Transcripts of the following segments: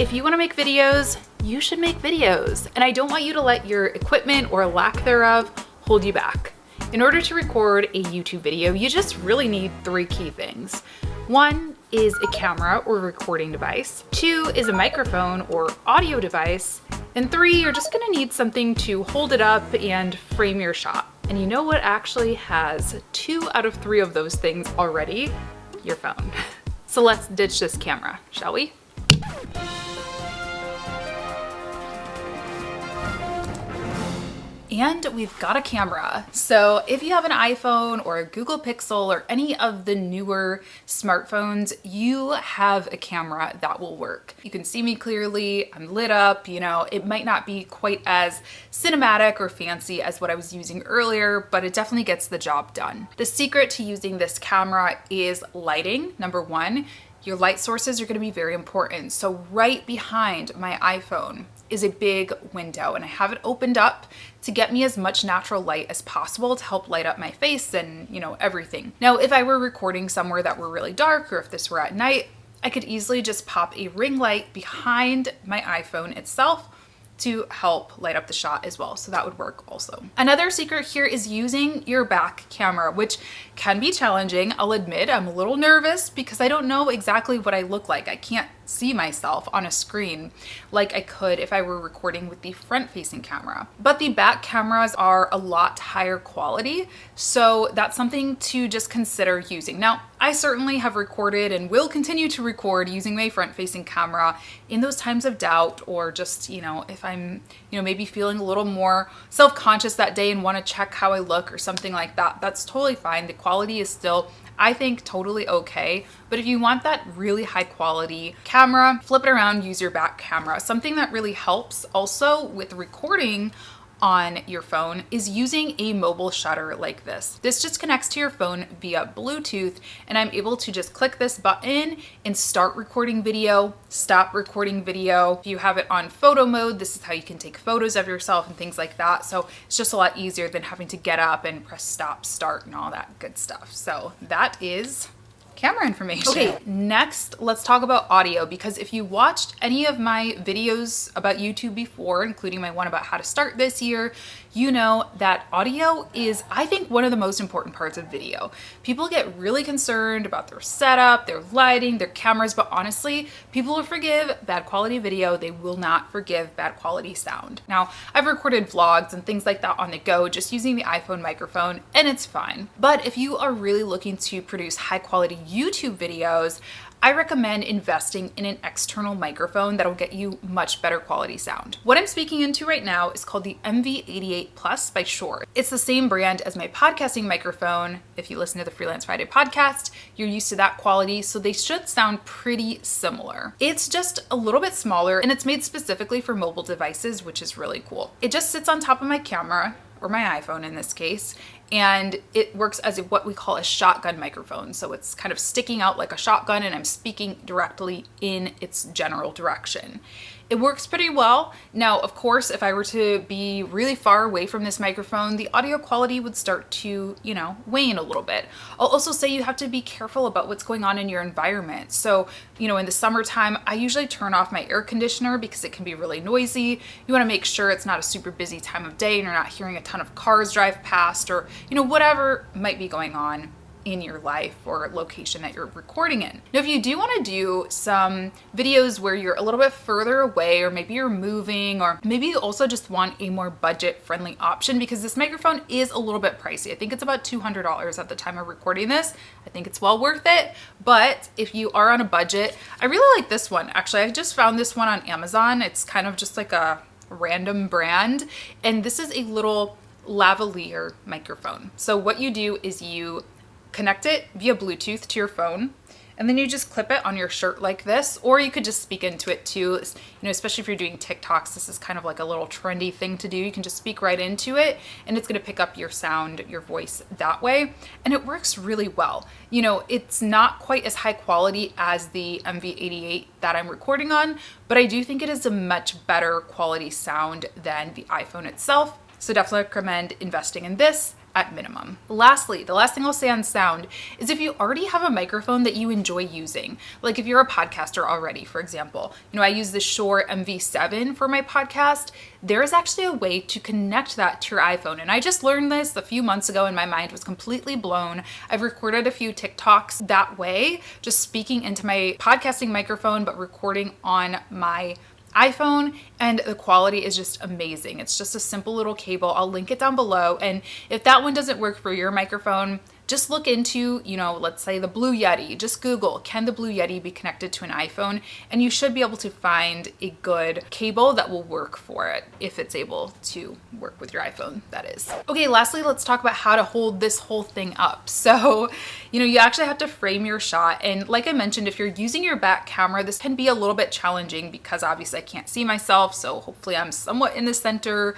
If you want to make videos, you should make videos. And I don't want you to let your equipment or lack thereof hold you back. In order to record a YouTube video, you just really need 3 key things. 1 is a camera or recording device. 2 is a microphone or audio device. And 3, you're just gonna need something to hold it up and frame your shot. And you know what actually has 2 out of 3 of those things already? Your phone. So let's ditch this camera, shall we? And we've got a camera. So if you have an iPhone or a Google Pixel or any of the newer smartphones, you have a camera that will work. You can see me clearly, I'm lit up, you know, it might not be quite as cinematic or fancy as what I was using earlier, but it definitely gets the job done. The secret to using this camera is lighting, number 1. Your light sources are gonna be very important. So right behind my iPhone is a big window, and I have it opened up to get me as much natural light as possible to help light up my face and, you know, everything. Now, if I were recording somewhere that were really dark, or if this were at night, I could easily just pop a ring light behind my iPhone itself to help light up the shot as well. So that would work also. Another secret here is using your back camera, which can be challenging. I'll admit I'm a little nervous because I don't know exactly what I look like. I can't see myself on a screen like I could if I were recording with the front-facing camera. But the back cameras are a lot higher quality, so that's something to just consider using. Now, I certainly have recorded and will continue to record using my front-facing camera in those times of doubt, or just, you know, if I'm, you know, maybe feeling a little more self-conscious that day and want to check how I look or something like that. That's totally fine. The quality is still, I think, totally okay. But if you want that really high quality camera, flip it around, use your back camera. Something that really helps also with recording on your phone is using a mobile shutter like this. This just connects to your phone via Bluetooth, and I'm able to just click this button and start recording video, stop recording video. If you have it on photo mode, this is how you can take photos of yourself and things like that. So it's just a lot easier than having to get up and press stop, start, and all that good stuff. So that is camera information. Okay, next let's talk about audio, because if you watched any of my videos about YouTube before, including my one about how to start this year, you know that audio is, I think, one of the most important parts of video. People get really concerned about their setup, their lighting, their cameras, but honestly, people will forgive bad quality video. They will not forgive bad quality sound. Now, I've recorded vlogs and things like that on the go just using the iPhone microphone, and it's fine. But if you are really looking to produce high quality YouTube videos, I recommend investing in an external microphone that'll get you much better quality sound. What I'm speaking into right now is called the MV88 Plus by Shure. It's the same brand as my podcasting microphone. If you listen to the Freelance Friday podcast, you're used to that quality, so they should sound pretty similar. It's just a little bit smaller, and it's made specifically for mobile devices, which is really cool. It just sits on top of my camera, or my iPhone in this case, and it works as what we call a shotgun microphone. So it's kind of sticking out like a shotgun, and I'm speaking directly in its general direction. It works pretty well. Now, of course, if I were to be really far away from this microphone, the audio quality would start to, you know, wane a little bit. I'll also say you have to be careful about what's going on in your environment. So, you know, in the summertime, I usually turn off my air conditioner because it can be really noisy. You want to make sure it's not a super busy time of day and you're not hearing a ton of cars drive past, or, you know, whatever might be going on in your life or location that you're recording in. Now, if you do want to do some videos where you're a little bit further away, or maybe you're moving, or maybe you also just want a more budget-friendly option, because this microphone is a little bit pricey. I think it's about $200 at the time of recording this. I think it's well worth it. But if you are on a budget, I really like this one. Actually, I just found this one on Amazon. It's kind of just like a random brand, and this is a little lavalier microphone. So what you do is you connect it via Bluetooth to your phone, and then you just clip it on your shirt like this, or you could just speak into it too. You know, especially if you're doing TikToks, this is kind of like a little trendy thing to do. You can just speak right into it, and it's gonna pick up your sound, your voice that way, and it works really well. You know, it's not quite as high quality as the MV88 that I'm recording on, but I do think it is a much better quality sound than the iPhone itself. So definitely recommend investing in this at minimum. Lastly, the last thing I'll say on sound is if you already have a microphone that you enjoy using, like if you're a podcaster already, for example, I use the Shure MV7 for my podcast, there is actually a way to connect that to your iPhone. And I just learned this a few months ago and my mind was completely blown. I've recorded a few TikToks that way, just speaking into my podcasting microphone, but recording on my iPhone, and the quality is just amazing. It's just a simple little cable. I'll link it down below. And if that one doesn't work for your microphone, just look into, let's say the Blue Yeti. Just Google, can the Blue Yeti be connected to an iPhone? And you should be able to find a good cable that will work for it if it's able to work with your iPhone, that is. Okay, lastly, let's talk about how to hold this whole thing up. So, you actually have to frame your shot. And like I mentioned, if you're using your back camera, this can be a little bit challenging because obviously I can't see myself. So hopefully I'm somewhat in the center,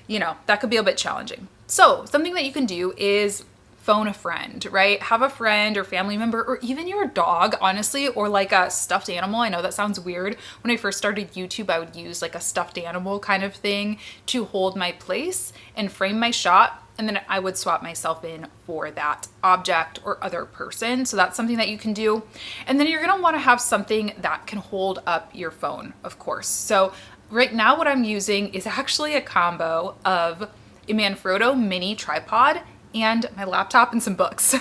that could be a bit challenging. So something that you can do is phone a friend, right? Have a friend or family member or even your dog, honestly, or like a stuffed animal. I know that sounds weird. When I first started YouTube, I would use like a stuffed animal kind of thing to hold my place and frame my shot. And then I would swap myself in for that object or other person. So that's something that you can do. And then you're gonna wanna have something that can hold up your phone, of course. So right now what I'm using is actually a combo of a Manfrotto mini tripod and my laptop and some books.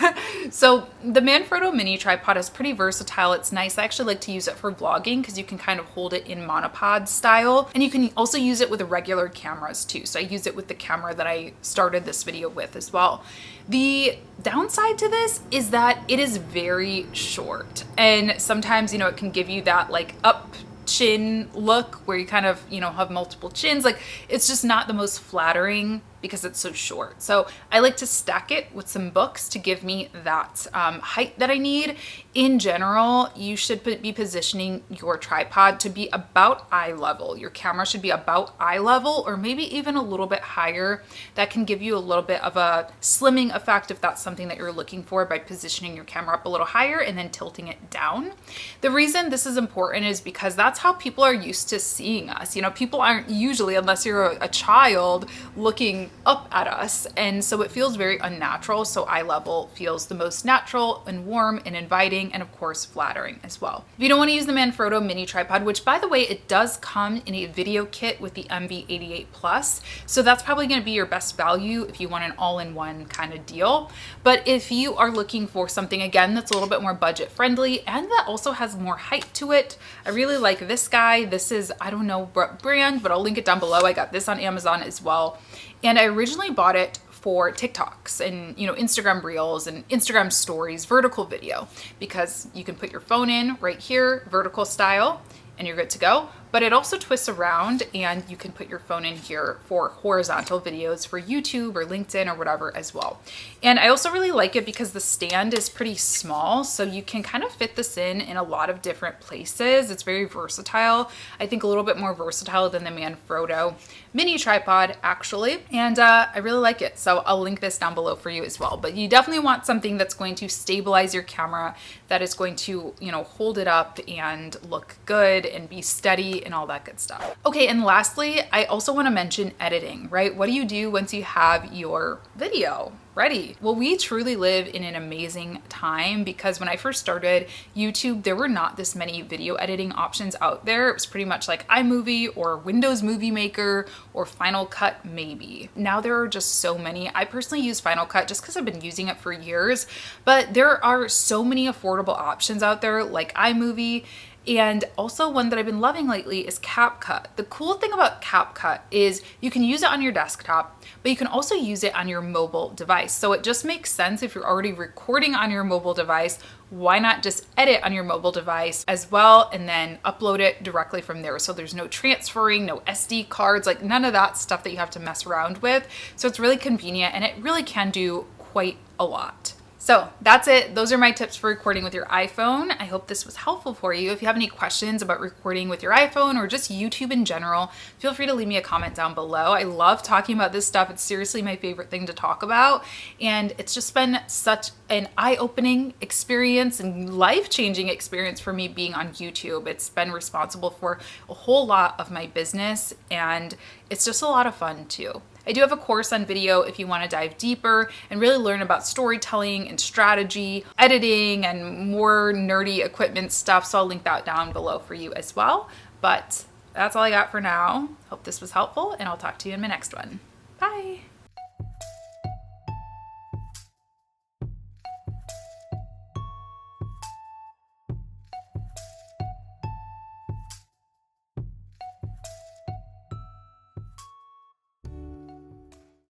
So the Manfrotto mini tripod is pretty versatile. It's nice. I actually like to use it for vlogging because you can kind of hold it in monopod style. And you can also use it with regular cameras too. So I use it with the camera that I started this video with as well. The downside to this is that it is very short. And sometimes, it can give you that like up chin look where you kind of, have multiple chins. Like it's just not the most flattering because it's so short. So I like to stack it with some books to give me that height that I need. In general, you should be positioning your tripod to be about eye level. Your camera should be about eye level or maybe even a little bit higher. That can give you a little bit of a slimming effect if that's something that you're looking for by positioning your camera up a little higher and then tilting it down. The reason this is important is because that's how people are used to seeing us. People aren't usually, unless you're a child, looking up at us, and so it feels very unnatural. So eye level feels the most natural and warm and inviting and of course flattering as well. If you don't want to use the Manfrotto mini tripod, which by the way, it does come in a video kit with the MV88 Plus, so that's probably going to be your best value if you want an all-in-one kind of deal. But if you are looking for something again that's a little bit more budget friendly and that also has more height to it, I really like this guy. This is, I don't know what brand, but I'll link it down below. I got this on Amazon as well. And I originally bought it for TikToks and, Instagram Reels and Instagram Stories, vertical video, because you can put your phone in right here, vertical style, and you're good to go. But it also twists around and you can put your phone in here for horizontal videos for YouTube or LinkedIn or whatever as well. And I also really like it because the stand is pretty small, so you can kind of fit this in a lot of different places. It's very versatile. I think a little bit more versatile than the Manfrotto mini tripod actually. And I really like it. So I'll link this down below for you as well. But you definitely want something that's going to stabilize your camera, that is going to, hold it up and look good and be steady and all that good stuff. Okay, and lastly, I also want to mention editing, right? What do you do once you have your video ready? Well, we truly live in an amazing time because when I first started YouTube, there were not this many video editing options out there. It was pretty much like iMovie or Windows Movie Maker or Final Cut maybe. Now there are just so many. I personally use Final Cut just because I've been using it for years, but there are so many affordable options out there like iMovie. And also one that I've been loving lately is CapCut. The cool thing about CapCut is you can use it on your desktop, but you can also use it on your mobile device. So it just makes sense if you're already recording on your mobile device, why not just edit on your mobile device as well and then upload it directly from there. So there's no transferring, no SD cards, like none of that stuff that you have to mess around with. So it's really convenient and it really can do quite a lot. So that's it. Those are my tips for recording with your iPhone. I hope this was helpful for you. If you have any questions about recording with your iPhone or just YouTube in general, feel free to leave me a comment down below. I love talking about this stuff. It's seriously my favorite thing to talk about. And it's just been such an eye-opening experience and life-changing experience for me being on YouTube. It's been responsible for a whole lot of my business and it's just a lot of fun too. I do have a course on video if you want to dive deeper and really learn about storytelling and strategy, editing, and more nerdy equipment stuff. So I'll link that down below for you as well. But that's all I got for now. Hope this was helpful, and I'll talk to you in my next one. Bye.